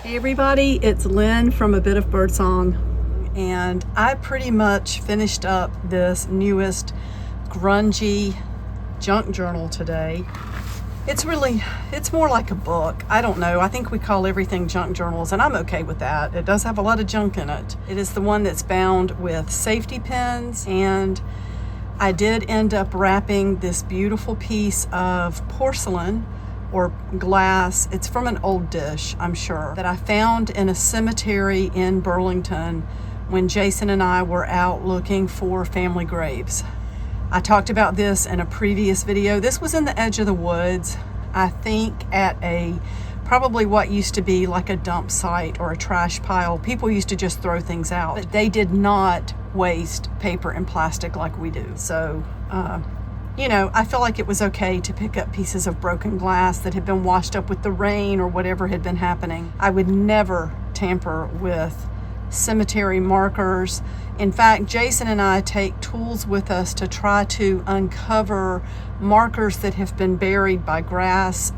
Hey everybody, it's Lynn from A Bit of Birdsong, and I pretty much finished up this newest grungy junk journal today. It's more like a book. I don't know. I think we call everything junk journals, and I'm okay with that. It does have a lot of junk in it. It is the one that's bound with safety pins, and I did end up wrapping this beautiful piece of porcelain or glass. It's from an old dish, I'm sure, that I found in a cemetery in Burlington when Jason and I were out looking for family graves. I talked about this in a previous video. This was in the edge of the woods, I think at probably what used to be like a dump site or a trash pile. People used to just throw things out, but they did not waste paper and plastic like we do. So, I feel like it was okay to pick up pieces of broken glass that had been washed up with the rain or whatever had been happening. I would never tamper with cemetery markers. In fact, Jason and I take tools with us to try to uncover markers that have been buried by grass.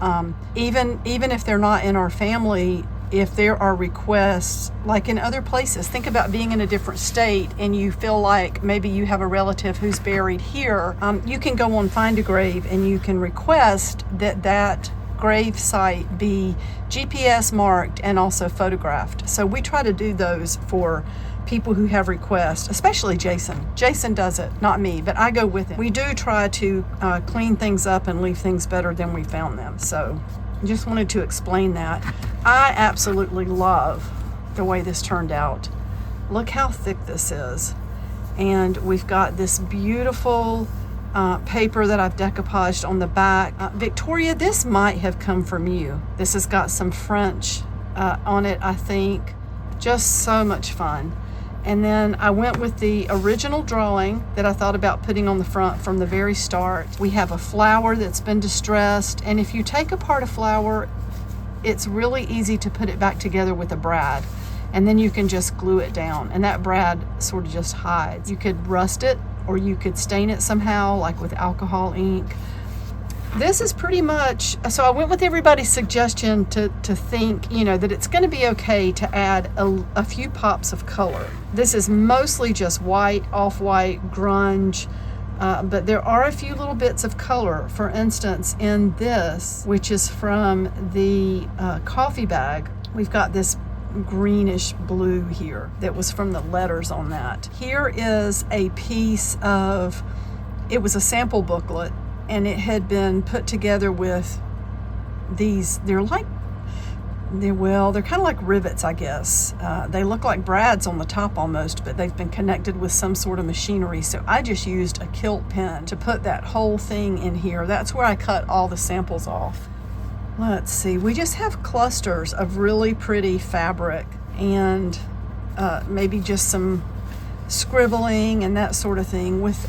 Even if they're not in our family, if there are requests, like in other places, think about being in a different state and you feel like maybe you have a relative who's buried here. You can go on Find a Grave and you can request that grave site be GPS marked and also photographed. So we try to do those for people who have requests, especially Jason. Jason does it, not me, but I go with him. We do try to clean things up and leave things better than we found them. So just wanted to explain that. I absolutely love the way this turned out. Look how thick this is. And we've got this beautiful paper that I've decoupaged on the back. Victoria, this might have come from you. This has got some French on it, I think. Just so much fun. And then I went with the original drawing that I thought about putting on the front from the very start. We have a flower that's been distressed, and if you take apart a flower, it's really easy to put it back together with a brad, and then you can just glue it down, and that brad sort of just hides. You could rust it, or you could stain it somehow, like with alcohol ink. This is pretty much, so I went with everybody's suggestion to think, that it's going to be okay to add a few pops of color. This is mostly just white, off-white, grunge, but there are a few little bits of color. For instance, in this, which is from the coffee bag, we've got this greenish blue here that was from the letters on that. Here is a piece of, it was a sample booklet, and it had been put together with these, they're kind of like rivets, I guess. They look like brads on the top almost, but they've been connected with some sort of machinery. So I just used a kilt pen to put that whole thing in here. That's where I cut all the samples off. Let's see, we just have clusters of really pretty fabric and maybe just some scribbling and that sort of thing with,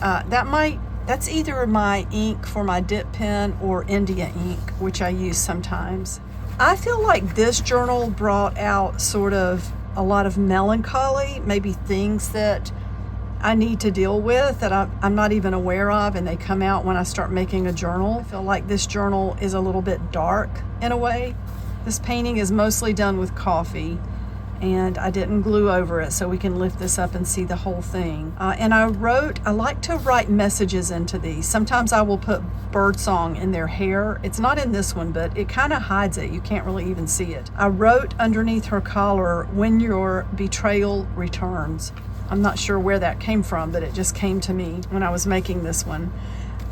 that's either my ink for my dip pen or India ink, which I use sometimes. I feel like this journal brought out sort of a lot of melancholy, maybe things that I need to deal with that I'm not even aware of, and they come out when I start making a journal. I feel like this journal is a little bit dark in a way. This painting is mostly done with coffee, and I didn't glue over it, so we can lift this up and see the whole thing. And I like to write messages into these. Sometimes I will put birdsong in their hair. It's not in this one, but it kind of hides it. You can't really even see it. I wrote underneath her collar, "When your betrayal returns." I'm not sure where that came from, but it just came to me when I was making this one.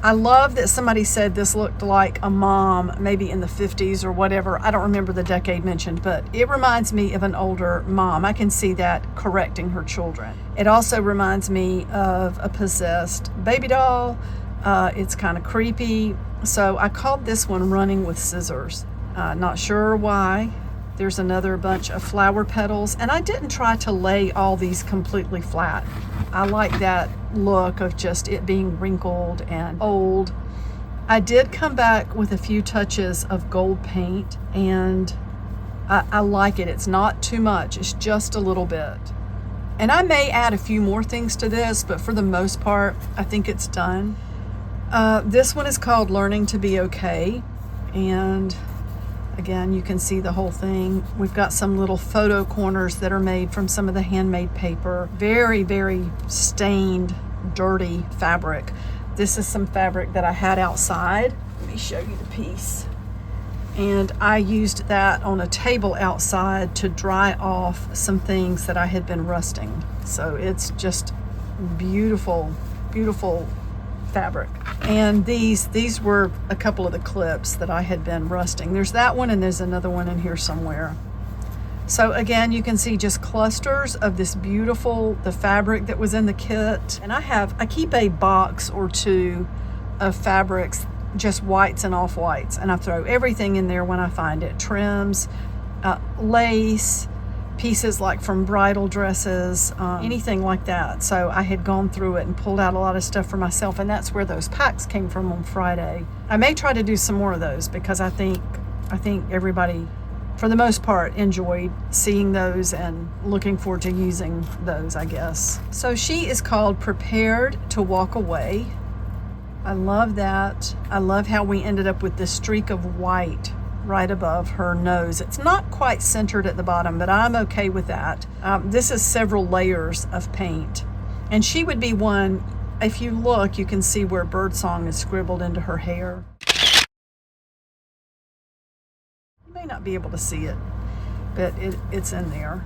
I love that somebody said this looked like a mom, maybe in the 50s or whatever. I don't remember the decade mentioned, but it reminds me of an older mom. I can see that correcting her children. It also reminds me of a possessed baby doll. It's kind of creepy. So I called this one Running with Scissors. Not sure why. There's another bunch of flower petals, and I didn't try to lay all these completely flat. I like that look of just it being wrinkled and old. I did come back with a few touches of gold paint, and I like it. It's not too much, it's just a little bit. And I may add a few more things to this, but for the most part, I think it's done. This one is called Learning to Be Okay, and Again, you can see the whole thing. We've got some little photo corners that are made from some of the handmade paper. Very, very stained, dirty fabric. This is some fabric that I had outside. Let me show you the piece. And I used that on a table outside to dry off some things that I had been rusting. So it's just beautiful, beautiful fabric. And these were a couple of the clips that I had been rusting. There's that one and there's another one in here somewhere. So again, you can see just clusters of this beautiful, the fabric that was in the kit. And I keep a box or two of fabrics, just whites and off-whites, and I throw everything in there when I find it. Trims, lace, pieces like from bridal dresses, anything like that. So I had gone through it and pulled out a lot of stuff for myself, and that's where those packs came from on Friday. I may try to do some more of those because I think everybody, for the most part, enjoyed seeing those and looking forward to using those, I guess. So she is called Prepared to Walk Away. I love that. I love how we ended up with this streak of white right above her nose. It's not quite centered at the bottom, but I'm okay with that. This is several layers of paint. And she would be one, if you look, you can see where birdsong is scribbled into her hair. You may not be able to see it, but it's in there.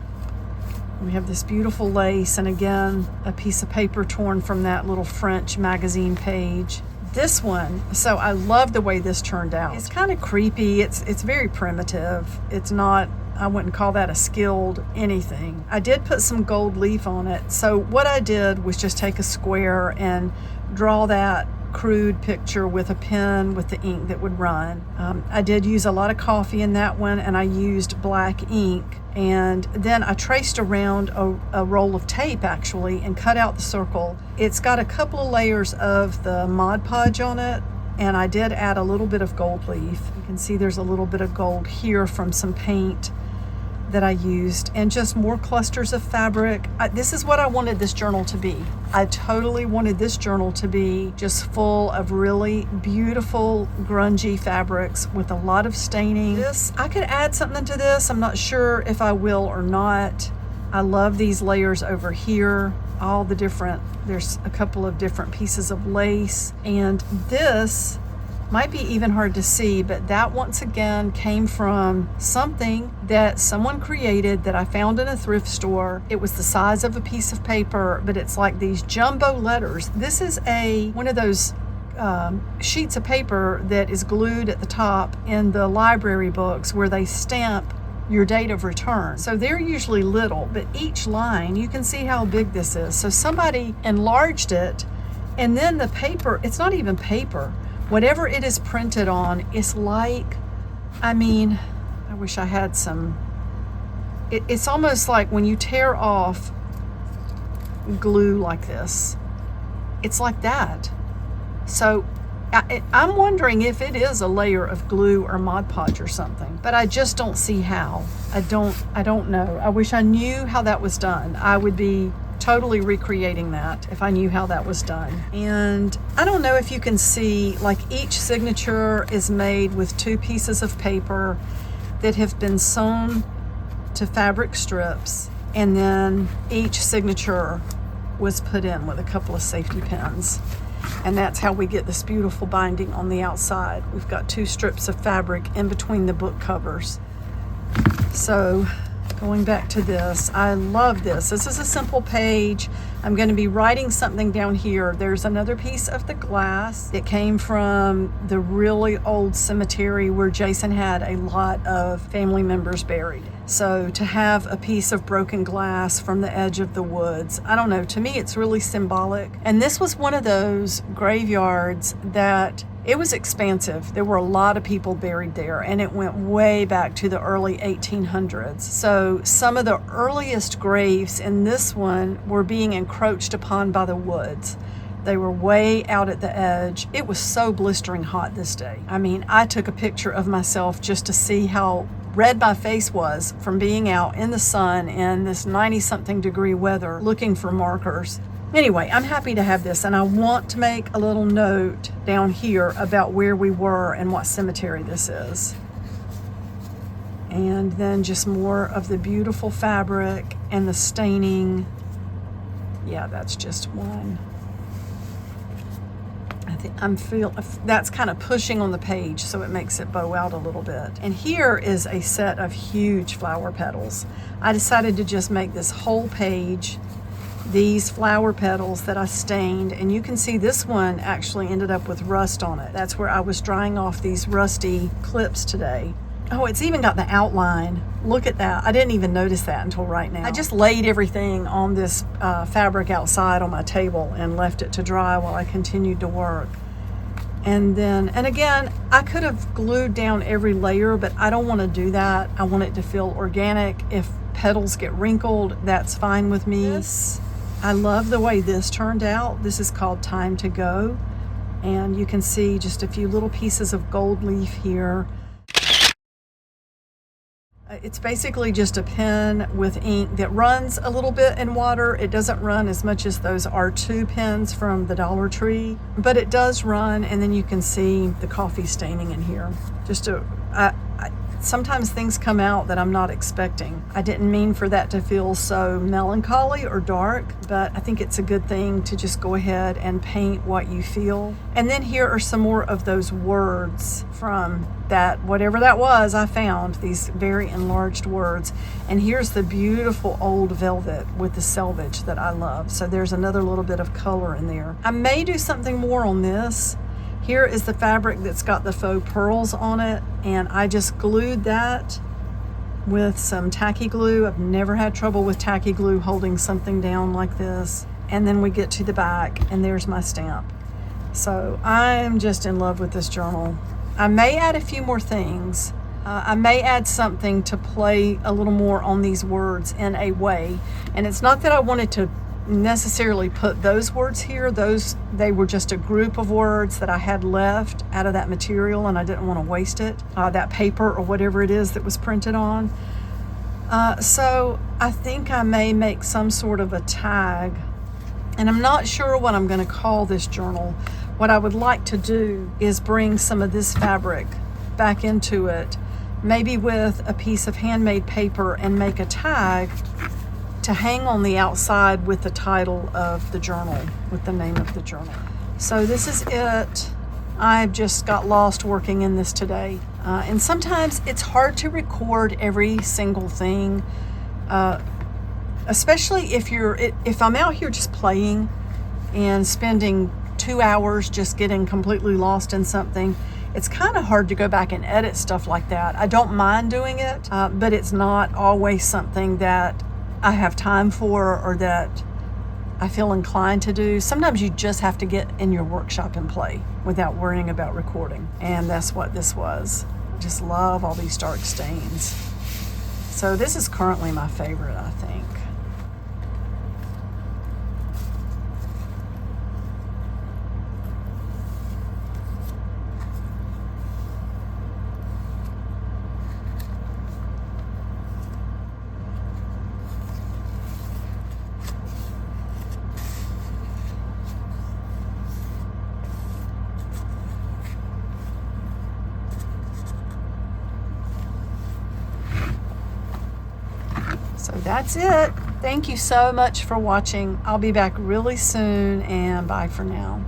We have this beautiful lace, and again, a piece of paper torn from that little French magazine page. This one, so I love the way this turned out. It's kind of creepy. It's very primitive. It's not, I wouldn't call that a skilled anything. I did put some gold leaf on it. So what I did was just take a square and draw that crude picture with a pen with the ink that would run. I did use a lot of coffee in that one, and I used black ink. And then I traced around a roll of tape actually and cut out the circle. It's got a couple of layers of the Mod Podge on it, and I did add a little bit of gold leaf. You can see there's a little bit of gold here from some paint that I used, and just more clusters of fabric. This is what I wanted this journal to be. I totally wanted this journal to be just full of really beautiful grungy fabrics with a lot of staining. I could add something to this. I'm not sure if I will or not. I love these layers over here. All the different, there's a couple of different pieces of lace, and this might be even hard to see, but that once again came from something that someone created that I found in a thrift store. It was the size of a piece of paper, but it's like these jumbo letters. This is one of those sheets of paper that is glued at the top in the library books where they stamp your date of return. So they're usually little, but each line, you can see how big this is. So somebody enlarged it, and then the paper, it's not even paper. Whatever it is printed on, it's like, I mean, I wish I had some. It's almost like when you tear off glue like this, it's like that. So I'm wondering if it is a layer of glue or Mod Podge or something, but I just don't see how. I don't know. I wish I knew how that was done. I would be totally recreating that if I knew how that was done. And I don't know if you can see, like, each signature is made with 2 pieces of paper that have been sewn to fabric strips, and then each signature was put in with a couple of safety pins. And that's how we get this beautiful binding on the outside. We've got 2 strips of fabric in between the book covers. So going back to this, I love this. This is a simple page. I'm going to be writing something down here. There's another piece of the glass. It came from the really old cemetery where Jason had a lot of family members buried. So to have a piece of broken glass from the edge of the woods, I don't know, to me it's really symbolic. And this was one of those graveyards that it was expansive. There were a lot of people buried there, and it went way back to the early 1800s. So some of the earliest graves in this one were being encroached upon by the woods. They were way out at the edge. It was so blistering hot this day. I mean, I took a picture of myself just to see how red my face was from being out in the sun in this 90-something degree weather looking for markers. Anyway, I'm happy to have this, and I want to make a little note down here about where we were and what cemetery this is. And then just more of the beautiful fabric and the staining. Yeah, that's just one. I think that's kind of pushing on the page, so it makes it bow out a little bit. And here is a set of huge flower petals. I decided to just make this whole page these flower petals that I stained, and you can see this one actually ended up with rust on it. That's where I was drying off these rusty clips today. Oh, it's even got the outline. Look at that. I didn't even notice that until right now. I just laid everything on this fabric outside on my table and left it to dry while I continued to work. And again, I could have glued down every layer, but I don't want to do that. I want it to feel organic. If petals get wrinkled, that's fine with me. I love the way this turned out. This is called Time to Go. And you can see just a few little pieces of gold leaf here. It's basically just a pen with ink that runs a little bit in water. It doesn't run as much as those R2 pens from the Dollar Tree, but it does run, and then you can see the coffee staining in here. Sometimes things come out that I'm not expecting. I didn't mean for that to feel so melancholy or dark, but I think it's a good thing to just go ahead and paint what you feel. And then here are some more of those words from that, whatever that was, I found these very enlarged words. And here's the beautiful old velvet with the selvage that I love. So there's another little bit of color in there. I may do something more on this. Here is the fabric that's got the faux pearls on it, and I just glued that with some tacky glue. I've never had trouble with tacky glue holding something down like this. And then we get to the back, and there's my stamp. So I'm just in love with this journal. I may add a few more things. I may add something to play a little more on these words in a way. And it's not that I wanted to necessarily put those words here. They were just a group of words that I had left out of that material, and I didn't want to waste it, that paper or whatever it is that was printed on. So I think I may make some sort of a tag, and I'm not sure what I'm going to call this journal. What I would like to do is bring some of this fabric back into it, maybe with a piece of handmade paper, and make a tag to hang on the outside with the title of the journal, with the name of the journal. So this is it. I've just got lost working in this today. And sometimes it's hard to record every single thing, especially if I'm out here just playing and spending 2 hours just getting completely lost in something. It's kind of hard to go back and edit stuff like that. I don't mind doing it, but it's not always something that I have time for or that I feel inclined to do. Sometimes you just have to get in your workshop and play without worrying about recording. And that's what this was. I just love all these dark stains. So this is currently my favorite, I think. So that's it. Thank you so much for watching. I'll be back really soon, and bye for now.